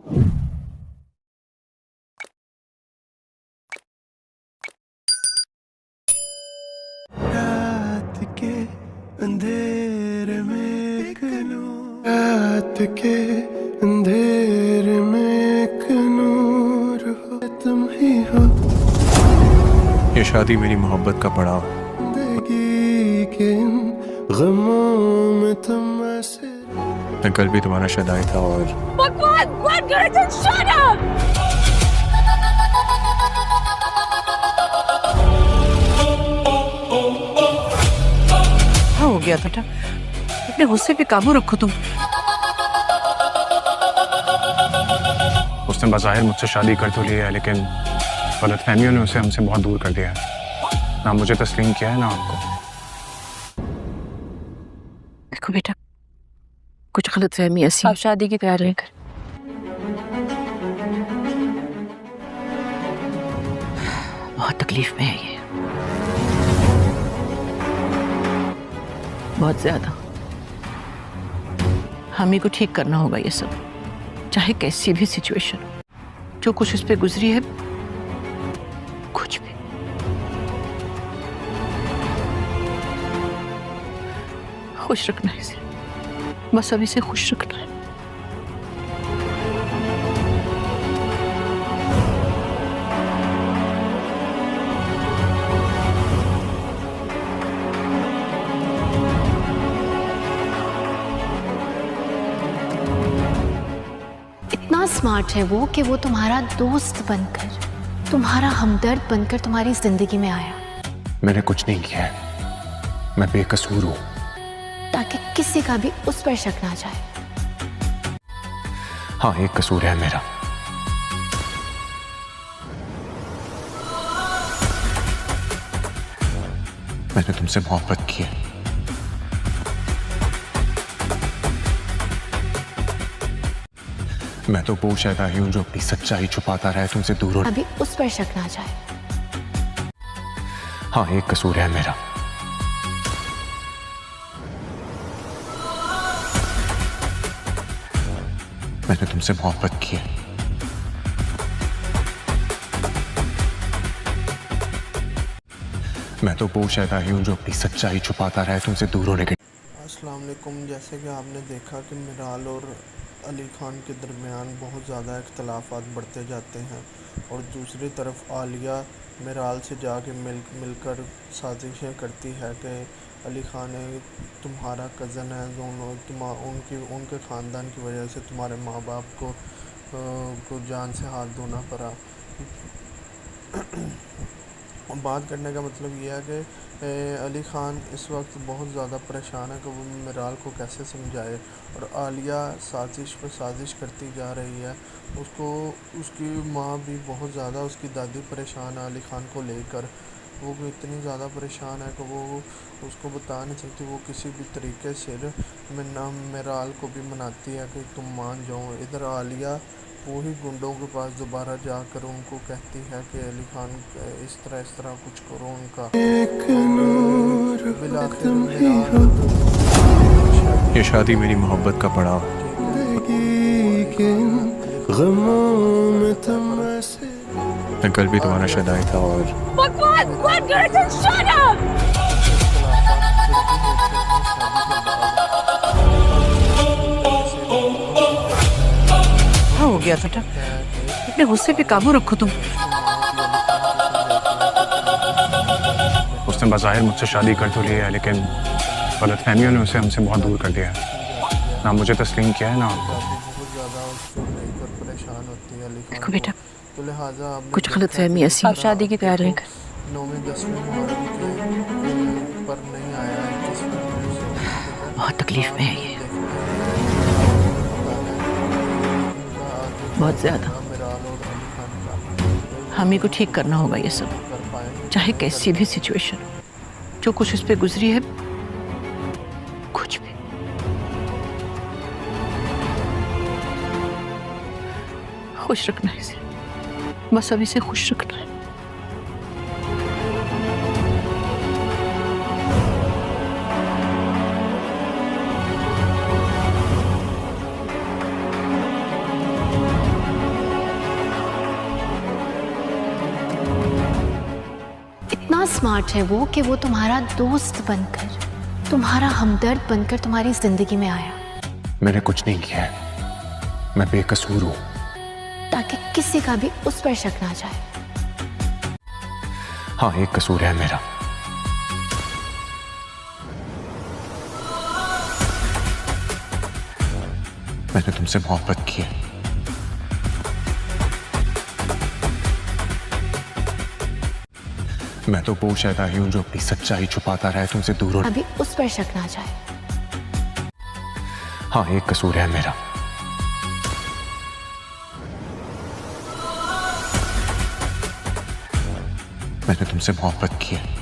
रात के अंधेरे में एक नूर, रात के अंधेरे में एक नूर हो, तुम ही हो। ये शादी मेरी मोहब्बत का पड़ाव। जिंदगी के इन गमों में तुम ऐसे। मैं कल भी तुम्हारा शदाई था और भगवान, one Jonathan, shut up! क्या हो गया बेटा? अपने गुस्से पे काबू रखो तुम। उसने बज़ाहिर मुझसे शादी कर तो ली है, लेकिन गलतफहमियों ने उसे हमसे बहुत दूर कर दिया है। ना मुझे तस्लीम किया है, ना आपको। देखो बेटा, कुछ गलतफहमी ऐसी। आप शादी की तैयारी कर। बहुत तकलीफ में है ये, बहुत ज्यादा। हम ही को ठीक करना होगा ये सब, चाहे कैसी भी सिचुएशन हो। जो कुछ इस पे गुजरी है, कुछ भी। खुश रखना है इसे, बस अब इसे खुश रखना है। इतना स्मार्ट है वो कि वो तुम्हारा दोस्त बनकर, तुम्हारा हमदर्द बनकर तुम्हारी जिंदगी में आया, मैंने कुछ नहीं किया है, मैं बेकसूर हूँ। ताकि किसी का भी उस पर शक ना जाए। हाँ, एक कसूर है मेरा। मैंने तुमसे मोहब्बत की है। मैं तो वो शैदा ही हूं जो अपनी सच्चाई छुपाता रहे, तुमसे दूर हो। अभी उस पर शक ना जाए। हाँ, एक कसूर है मेरा। मैंने तुमसे मोहब्बत की है। मैं तो वो शैदा ही हूं जो अपनी सच्चाई छुपाता रहे, तुमसे दूर होने के। अस्सलाम वालेकुम। जैसे कि आपने देखा कि मिराल और अली खान के दरमियान बहुत ज़्यादा इख्तलाफात बढ़ते जाते हैं, और दूसरी तरफ आलिया मिराल से जाके मिलकर साजिशें करती है कि अली खान तुम्हारा कज़न है, दोनों उनके ख़ानदान की वजह से तुम्हारे माँ बाप को जान से हाथ धोना पड़ा। बात करने का मतलब ये है कि अली ख़ान इस वक्त बहुत ज़्यादा परेशान है कि वो मिराल को कैसे समझाए, और आलिया साजिश पर साजिश करती जा रही है। उसकी माँ भी बहुत ज़्यादा, उसकी दादी परेशान है अली ख़ान को लेकर। वो भी इतनी ज़्यादा परेशान है कि वो उसको बता नहीं सकती। वो किसी भी तरीके से मिराल को भी मनाती है कि तुम मान जाओ। इधर आलिया वही गुंडों के पास दोबारा जाकर उनको कहती है कि अली खान इस तरह कुछ करो उनका। ये शादी मेरी मोहब्बत का पड़ाव। मैं कल भी तुम्हारा शदाई था और भगवान, one Jonathan, shut up! क्या हो गया बेटा? अपने गुस्से पे काबू रखो तुम। उसने बज़ाहिर मुझसे शादी कर तो ली है, लेकिन गलतफहमियों ने उसे हमसे बहुत दूर कर दिया है। ना मुझे तस्लीम किया है, ना आपको। देखो बेटा, तो लिहाजा कुछ गलतफहमी ऐसी। आप शादी की तैयारी कर। 9वें 10वें मुहर्रम के पर नहीं आया है। बहुत तकलीफ में है ये, बहुत ज्यादा। हम ही को ठीक करना होगा ये सब, चाहे कैसी भी सिचुएशन हो। जो कुछ इस पे गुजरी है, कुछ भी। खुश रखना है इसे, बस अब इसे खुश रखना है। इतना स्मार्ट है वो कि वो तुम्हारा दोस्त बनकर, तुम्हारा हमदर्द बनकर तुम्हारी जिंदगी में आया, मैंने कुछ नहीं किया है, मैं बेकसूर हूं। ताकि किसी का भी उस पर शक ना जाए। हाँ, एक कसूर है मेरा। मैंने तुमसे मोहब्बत की है। मैं तो वो शैतानी हूं जो अपनी सच्चाई छुपाता रहे, तुमसे दूर होने। अभी उस पर शक ना जाए। हाँ, एक कसूर है मेरा। मैंने तुमसे मोहब्बत की है।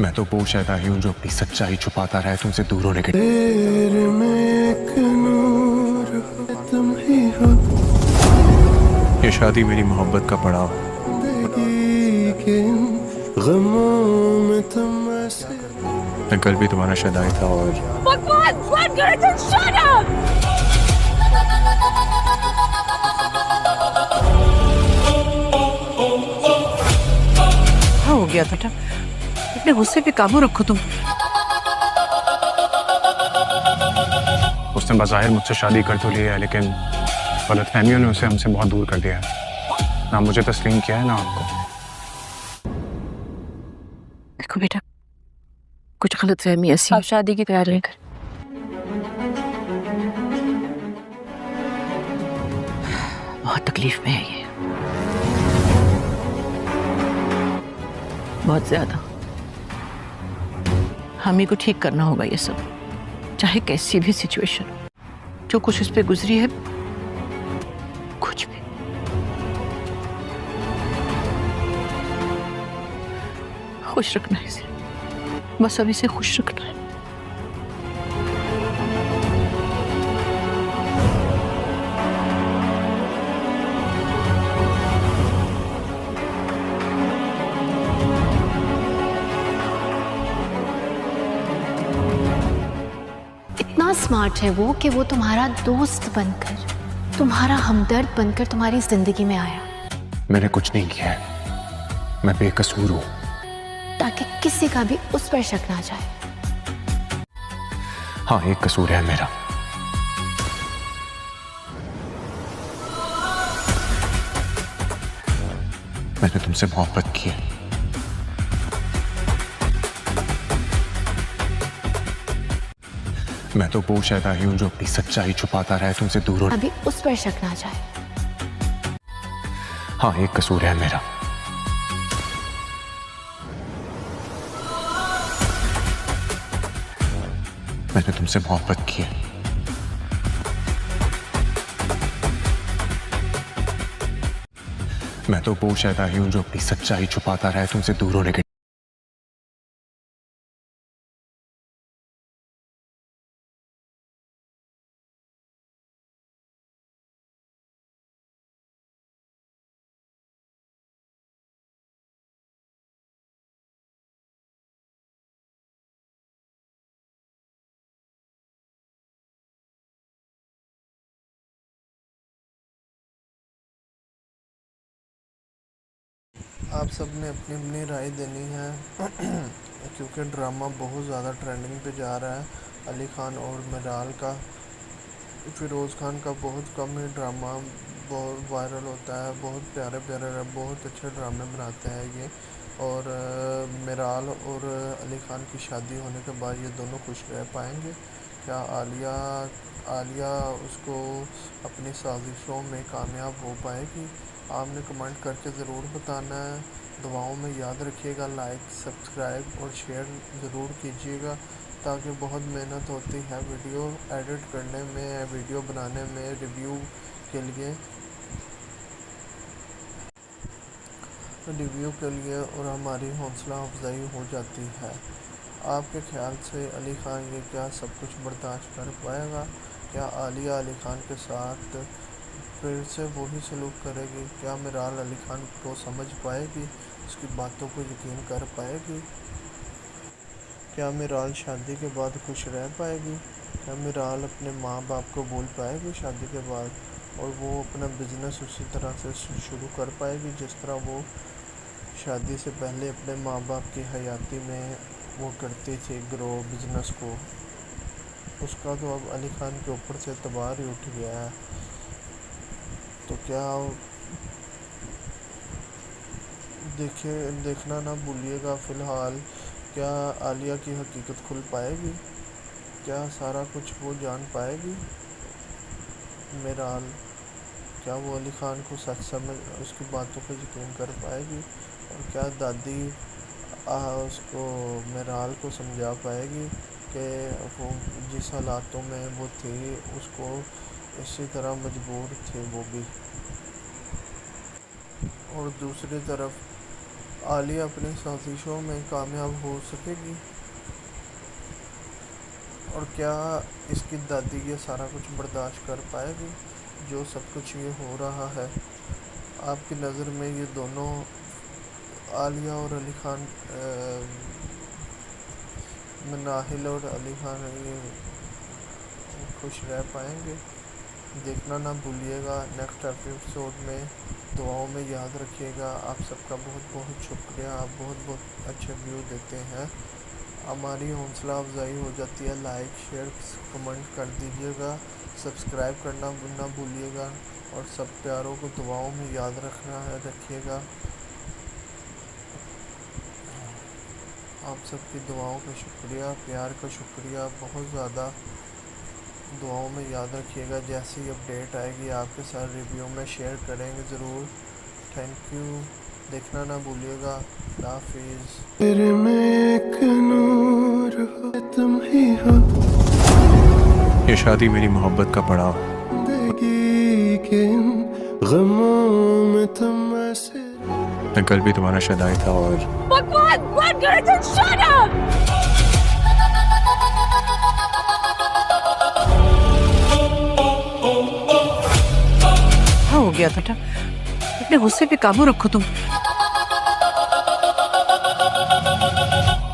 मैं तो वो शैतानी हूं जो अपनी सच्चाई छुपाता रहे, तुमसे दूर होने के। तेरे में एक नूर हो, तुम ही हो ये शादी मेरी मोहब्बत का पड़ाव। जिंदगी के इन गमों में तुम ऐसे। मैं कल भी तुम्हारा शदाई था और What, Jonathan, shut up! हाँ, हो गया बेटा, अपने गुस्से पे काबू रखो तुम। उसने बज़ाहिर मुझसे शादी कर तो ली है, लेकिन गलतफहमियों ने उसे हमसे बहुत दूर कर दिया है। ना मुझे तस्लीम किया है, ना आपको। देखो बेटा, कुछ गलतफहमी ऐसी आप शादी की तैयारी कर। बहुत तकलीफ में है ये, बहुत ज्यादा। हम ही को ठीक करना होगा ये सब, चाहे कैसी भी सिचुएशन हो। जो कुछ इस पे गुजरी है, कुछ भी। खुश रखना है इसे, बस अब इसे खुश रखना है। इतना स्मार्ट है वो कि वो तुम्हारा दोस्त बनकर, तुम्हारा हमदर्द बनकर तुम्हारी जिंदगी में आया, मैंने कुछ नहीं किया है, मैं बेकसूर हूं। ताकि किसी का भी उस पर शक ना जाए। हाँ, एक कसूर है मेरा। मैंने तुमसे मोहब्बत की है। मैं तो वो शैतानी हूं जो अपनी सच्चाई छुपाता रहे, तुमसे दूर होने। अभी उस पर शक ना जाए। हाँ, एक कसूर है मेरा। मैंने तुमसे मोहब्बत की है। मैं तो वो शैतानी हूं जो अपनी सच्चाई छुपाता रहे, तुमसे दूर होने के। आप सब ने अपनी अपनी राय देनी है क्योंकि ड्रामा बहुत ज़्यादा ट्रेंडिंग पे जा रहा है। अली खान और मिराल का, फ़िरोज़ खान का बहुत कम ही ड्रामा बहुत वायरल होता है। बहुत प्यारे प्यारे बहुत अच्छे ड्रामे बनाते हैं ये। और मिराल और अली खान की शादी होने के बाद ये दोनों खुश रह पाएंगे क्या? आलिया उसको अपनी साजिशों में कामयाब हो पाएगी? आपने कमेंट करके ज़रूर बताना है। दुआओं में याद रखिएगा, लाइक सब्सक्राइब और शेयर ज़रूर कीजिएगा, ताकि बहुत मेहनत होती है वीडियो एडिट करने में, वीडियो बनाने में, रिव्यू के लिए और हमारी हौसला अफजाई हो जाती है। आपके ख्याल से अली खान ये क्या सब कुछ बर्दाश्त कर पाएगा? क्या आलिया अली खान के साथ फिर से वही सलूक करेगी? क्या मिराल अली खान को समझ पाएगी, उसकी बातों को यकीन कर पाएगी? क्या मिराल शादी के बाद खुश रह पाएगी? क्या मिराल अपने माँ बाप को भूल पाएगी शादी के बाद? और वो अपना बिजनेस उसी तरह से शुरू कर पाएगी जिस तरह वो शादी से पहले अपने माँ बाप की हयाती में वो करती थी ग्रो बिजनेस को। उसका तो अब अली खान के ऊपर से तबार ही उठ गया है। तो क्या देखना ना भूलिएगा। फ़िलहाल क्या आलिया की हकीकत खुल पाएगी? क्या सारा कुछ वो जान पाएगी मेराल? क्या वो अली ख़ान को सच समझ उसकी बातों पर यकीन कर पाएगी? और क्या दादी उसको मेराल को समझा पाएगी कि वो जिस हालातों में वो थी उसको इसी तरह मजबूर थे वो भी। और दूसरी तरफ आलिया अपनी साजिशों में कामयाब हो सकेगी? और क्या इसकी दादी ये सारा कुछ बर्दाश्त कर पाएगी जो सब कुछ ये हो रहा है? आपकी नज़र में ये दोनों आलिया और अली ख़ान मनाहिल और अली ख़ान ये खुश रह पाएंगे? देखना ना भूलिएगा। नेक्स्ट एपिसोड में दुआओं में याद रखिएगा। आप सबका बहुत बहुत शुक्रिया। आप बहुत बहुत अच्छे व्यू देते हैं, हमारी हौसला अफजाई हो जाती है। लाइक शेयर कमेंट कर दीजिएगा, सब्सक्राइब करना ना भूलिएगा और सब प्यारों को दुआओं में याद रखिएगा। आप सबकी दुआओं का शुक्रिया, प्यार का शुक्रिया बहुत ज़्यादा। दुआओं में याद रखिएगा। जैसी अपडेट आएगी आपके साथ रिव्यू में शेयर करेंगे ज़रूर। Thank you. देखना ना भूलिएगा। अल्लाह हाफिज़। तेरे में एक नूर हो, तुम ही हो ये शादी मेरी मोहब्बत का पड़ाव। जिंदगी के इन गमों में तुम ऐसे। मैं कल भी तुम्हारा शदाई था और Run, Jonathan, shut up! क्या हो गया बेटा? अपने गुस्से पे काबू रखो तुम।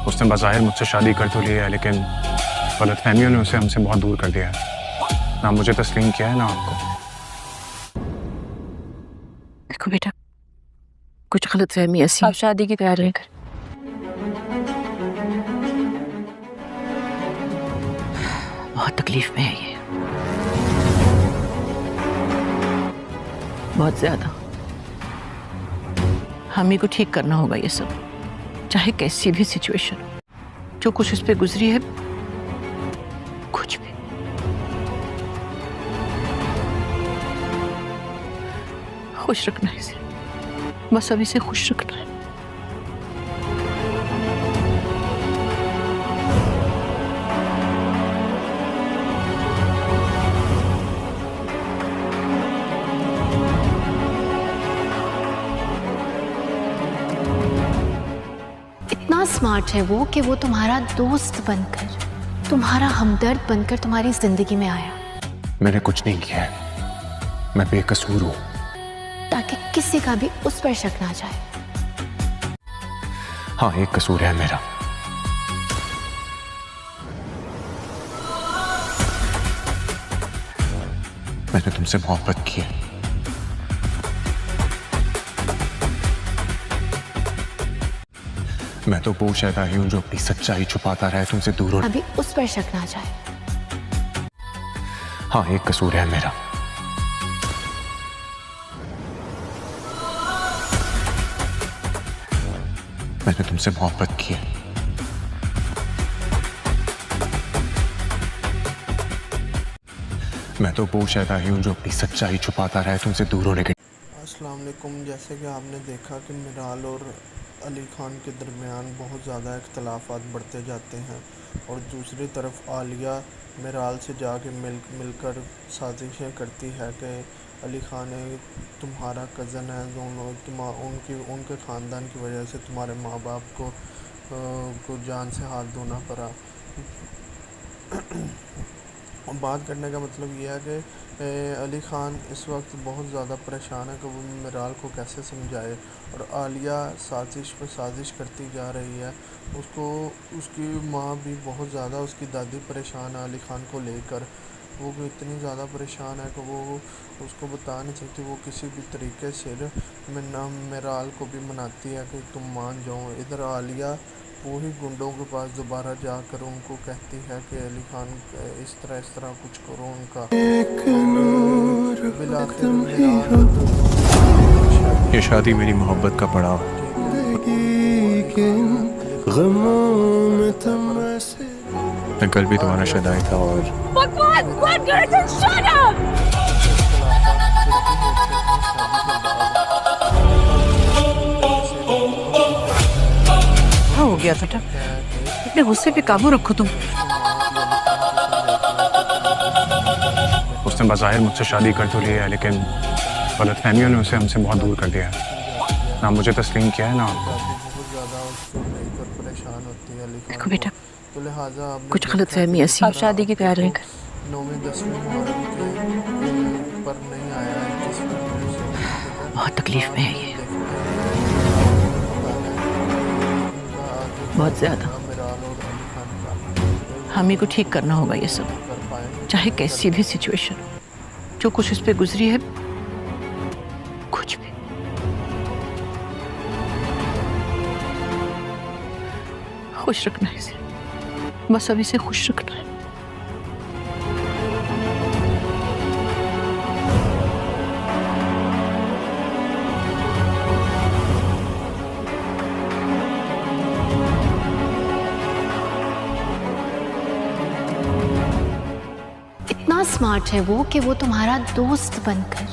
उसने बज़ाहिर मुझसे शादी कर तो ली है, लेकिन गलतफहमियों ने उसे हमसे बहुत दूर कर दिया है। ना मुझे तस्लीम किया है ना आपको। देखो बेटा, कुछ गलतफहमी ऐसी आप शादी की तैयारी कर। बहुत तकलीफ में है ये, बहुत ज्यादा। हमें को ठीक करना होगा ये सब, चाहे कैसी भी सिचुएशन हो। जो कुछ उस पे गुजरी है, कुछ भी। खुश रखना है इसे, बस अब इसे खुश रखना है। इतना स्मार्ट है वो कि वो तुम्हारा दोस्त बनकर, तुम्हारा हमदर्द बनकर तुम्हारी जिंदगी में आया, मैंने कुछ नहीं किया है, मैं बेकसूर हूँ। ताकि किसी का भी उस पर शक ना जाए। हाँ, एक कसूर है मेरा। मैंने तुमसे मोहब्बत की है। मैं तो वो शैतानी हूं जो अपनी सच्चाई छुपाता रहे, तुमसे दूर हो। अभी उस पर शक ना जाए। हाँ, एक कसूर है मेरा। मैंने तुमसे मोहब्बत की है। मैं तो वो शैतानी हूं जो अपनी सच्चाई छुपाता रहे, तुमसे दूर होने के। अस्सलाम वालेकुम। जैसे कि आपने देखा कि मिराल और अली ख़ान के दरमियान बहुत ज़्यादा इख्तलाफात बढ़ते जाते हैं और दूसरी तरफ आलिया मिराल से जाके मिलकर साजिशें करती है कि अली ख़ान तुम्हारा कज़न है, दोनों उनके ख़ानदान की वजह से तुम्हारे माँ बाप को जान से हाथ धोना पड़ा। बात करने का मतलब ये है कि अली ख़ान इस वक्त बहुत ज़्यादा परेशान है कि वो मिराल को कैसे समझाए और आलिया साजिश पे साजिश करती जा रही है। उसकी माँ भी बहुत ज़्यादा, उसकी दादी परेशान है अली ख़ान को लेकर। वो भी इतनी ज़्यादा परेशान है कि वो उसको बता नहीं सकती। वो किसी भी तरीके से मेराल को भी मनाती है कि तुम मान जाओ। इधर आलिया वही गुंडों के पास दोबारा जाकर उनको कहती है कि अली खान इस तरह कुछ करो उनका। एक नूर हो बिलाखिर तुम ही मेराल हो ये शादी मेरी मोहब्बत का पड़ाव जिंदगी के गमों में तुम ऐसे मैं कल भी तुम्हारा शदाई था और What Gerson, shut up! क्या हो गया बेटा? इतने गुस्से पे काबू रखो तुम। उसने बज़ाहिर मुझसे शादी कर तो ली है, लेकिन गलतफहमियों ने उसे हमसे बहुत दूर कर दिया है। ना मुझे तस्लीम किया है ना आपको। बहुत ज़्यादा उसको लेकर परेशान होती है अली खान देखो बेटा, तो लिहाजा आपने कुछ देखा गलतफहमी कि ऐसी आप शादी की तैयारी कर। 9वीं 10वीं मुहर्रम के पर नहीं आया है जिस बहुत तकलीफ में है ये, बहुत ज्यादा। मेराल और अली खान का हमें को ठीक करना होगा ये सब, कर पाए। चाहे कैसी भी सिचुएशन हो। जो कुछ इस पे गुजरी है, कुछ भी। खुश रखना है इसे, बस अभी से खुश रखना है। इतना स्मार्ट है वो कि वो तुम्हारा दोस्त बनकर,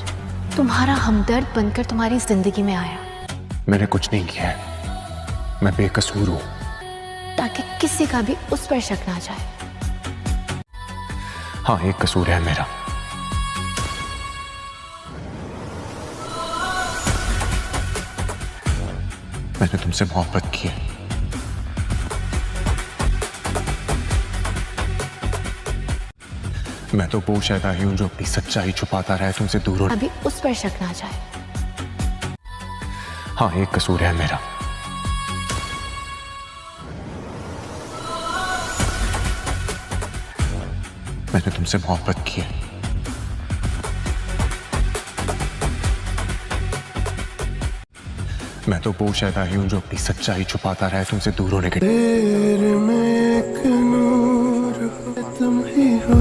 तुम्हारा हमदर्द बनकर तुम्हारी जिंदगी में आया, मैंने कुछ नहीं किया है। मैं बेकसूर हूँ। ताकि किसी का भी उस पर शक ना जाए। हाँ, एक कसूर है मेरा। मैंने तुमसे मोहब्बत की है। मैं तो वो शैतान हूं जो अपनी सच्चाई छुपाता रहे, तुमसे दूर हो। अभी उस पर शक ना जाए। हाँ, एक कसूर है मेरा। मैंने तुमसे मोहब्बत की है। मैं तो वो शैतान हूं जो अपनी सच्चाई छुपाता रहे, तुमसे दूर होने के। तेरे में एक नूर हो तुम ही हो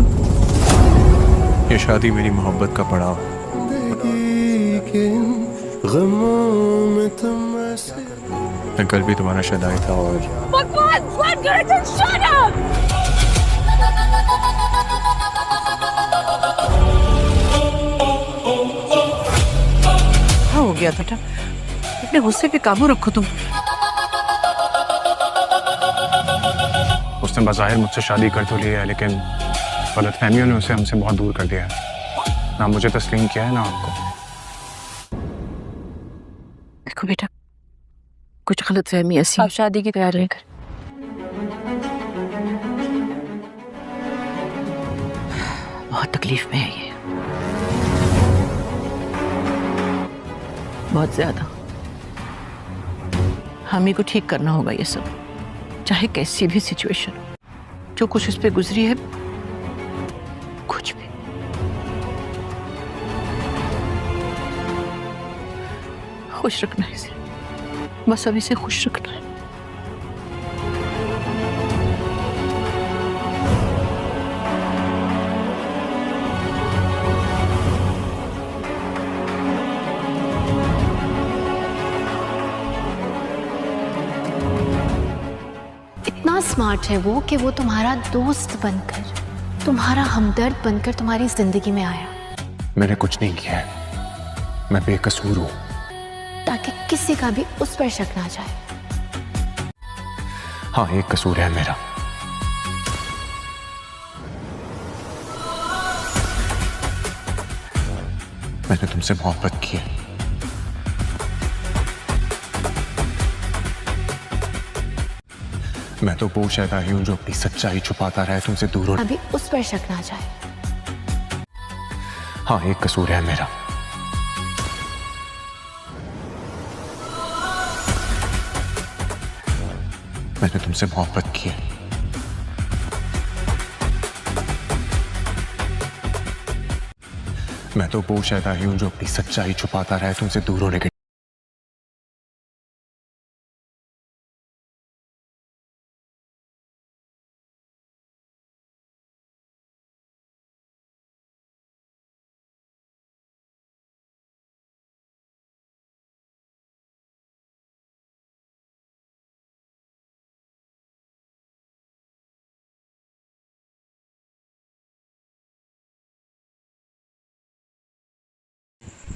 ये शादी मेरी मोहब्बत का पड़ाव जिंदगी के गमों में तुम ऐसे मैं कल भी तुम्हारा शदाई था और What Gerson, shut up! क्या हो गया बेटा? इतने गुस्से पे काबू रखो तुम। उसने बज़ाहिर मुझसे शादी कर तो ली है, लेकिन गलतफहमियों ने उसे हमसे बहुत दूर कर दिया है। ना मुझे तस्लीम किया है ना आपको। देखो बेटा, कुछ गलतफहमी ऐसी आप शादी की तैयारी कर। बहुत तकलीफ में है ये, बहुत ज्यादा। हमें को ठीक करना होगा ये सब, चाहे कैसी भी सिचुएशन हो। जो कुछ इस पे गुजरी है, कुछ भी। खुश रखना है इसे, बस अभी से खुश रखना है। इतना स्मार्ट है वो कि वो तुम्हारा दोस्त बनकर, तुम्हारा हमदर्द बनकर तुम्हारी जिंदगी में आया, मैंने कुछ नहीं किया है। मैं बेकसूर हूँ। ताकि किसी का भी उस पर शक ना जाए। हाँ, एक कसूर है मेरा। मैंने तुमसे मोहब्बत की है। मैं तो वो शैतान हूं जो अपनी सच्चाई छुपाता रहे, तुमसे दूर हो। अभी उस पर शक ना जाए। हाँ, एक कसूर है मेरा। मैंने तुमसे मोहब्बत की है। मैं तो वो शैतानी हूं जो अपनी सच्चाई छुपाता रहे तुमसे दूर होने के।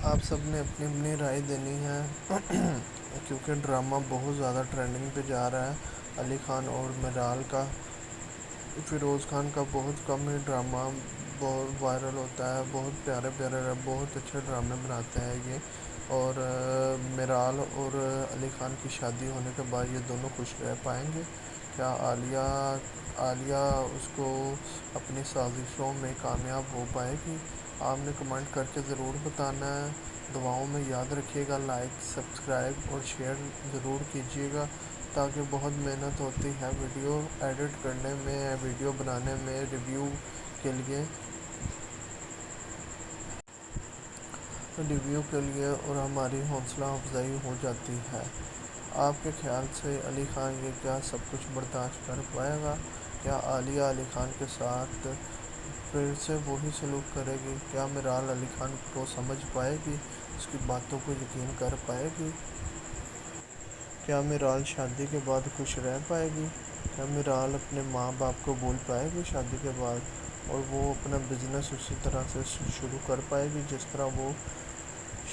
आप सब ने अपनी अपनी राय देनी है क्योंकि ड्रामा बहुत ज़्यादा ट्रेंडिंग पे जा रहा है। अली खान और मिराल का, फिरोज़ खान का बहुत कम ही ड्रामा बहुत वायरल होता है। बहुत प्यारे प्यारे बहुत अच्छे ड्रामे बनाते हैं ये। और मिराल और अली खान की शादी होने के बाद ये दोनों खुश रह पाएंगे क्या? आलिया उसको अपनी साजिशों में कामयाब हो पाएगी? आपने कमेंट करके ज़रूर बताना है। दुआओं में याद रखिएगा, लाइक सब्सक्राइब और शेयर ज़रूर कीजिएगा, ताकि बहुत मेहनत होती है वीडियो एडिट करने में, वीडियो बनाने में, रिव्यू के लिए और हमारी हौसला अफजाई हो जाती है। आपके ख्याल से अली खान ये क्या सब कुछ बर्दाश्त कर पाएगा? क्या आलिया अली खान के साथ फिर से वही सलूक करेगी? क्या मिराल अली खान को समझ पाएगी, उसकी बातों को यकीन कर पाएगी? क्या मिराल शादी के बाद खुश रह पाएगी? क्या मिराल अपने माँ बाप को भूल पाएगी शादी के बाद, और वो अपना बिजनेस उसी तरह से शुरू कर पाएगी जिस तरह वो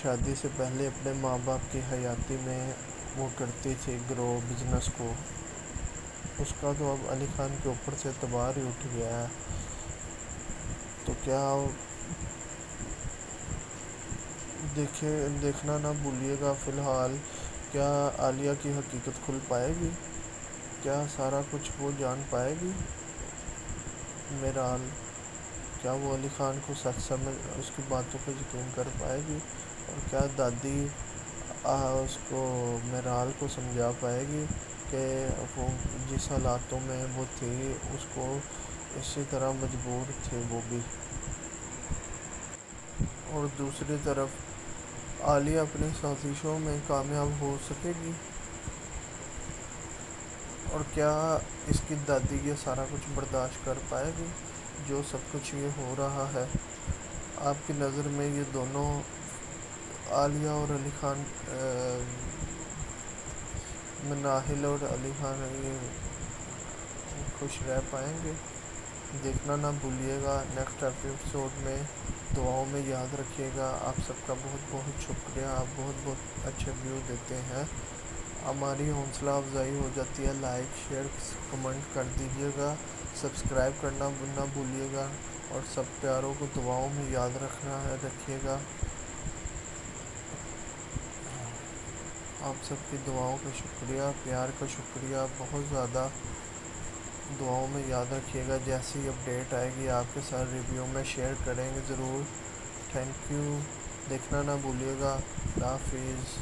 शादी से पहले अपने माँ बाप की हयाती में वो करती थी ग्रो बिजनेस को? उसका तो अब अली खान के ऊपर से तबार ही उठ गया है। तो क्या देखना ना भूलिएगा। फ़िलहाल क्या आलिया की हकीकत खुल पाएगी? क्या सारा कुछ वो जान पाएगी मिराल? क्या वो अली खान को सच समझ उसकी बातों पर यकीन कर पाएगी? और क्या दादी उसको मिराल को समझा पाएगी कि वो जिस हालातों में वो थी उसको इसी तरह मजबूर थे वो भी? और दूसरी तरफ आलिया अपनी साजिशों में कामयाब हो सकेगी? और क्या इसकी दादी ये सारा कुछ बर्दाश्त कर पाएगी जो सब कुछ ये हो रहा है? आपकी नज़र में ये दोनों आलिया और अली खान नाहिल और अली खान ये खुश रह पाएंगे? देखना ना भूलिएगा। नेक्स्ट एपिसोड में दुआओं में याद रखिएगा। आप सबका बहुत बहुत शुक्रिया, आप बहुत बहुत अच्छे व्यू देते हैं, हमारी हौसला अफजाई हो जाती है। लाइक शेयर कमेंट कर दीजिएगा, सब्सक्राइब करना ना भूलिएगा, और सब प्यारों को दुआओं में याद रखिएगा। आप सबकी दुआओं का शुक्रिया, प्यार का शुक्रिया बहुत ज़्यादा। दुआओं में याद रखिएगा। जैसी अपडेट आएगी आपके साथ रिव्यू में शेयर करेंगे ज़रूर। Thank you. देखना ना भूलिएगा। अल्लाह हाफिज़।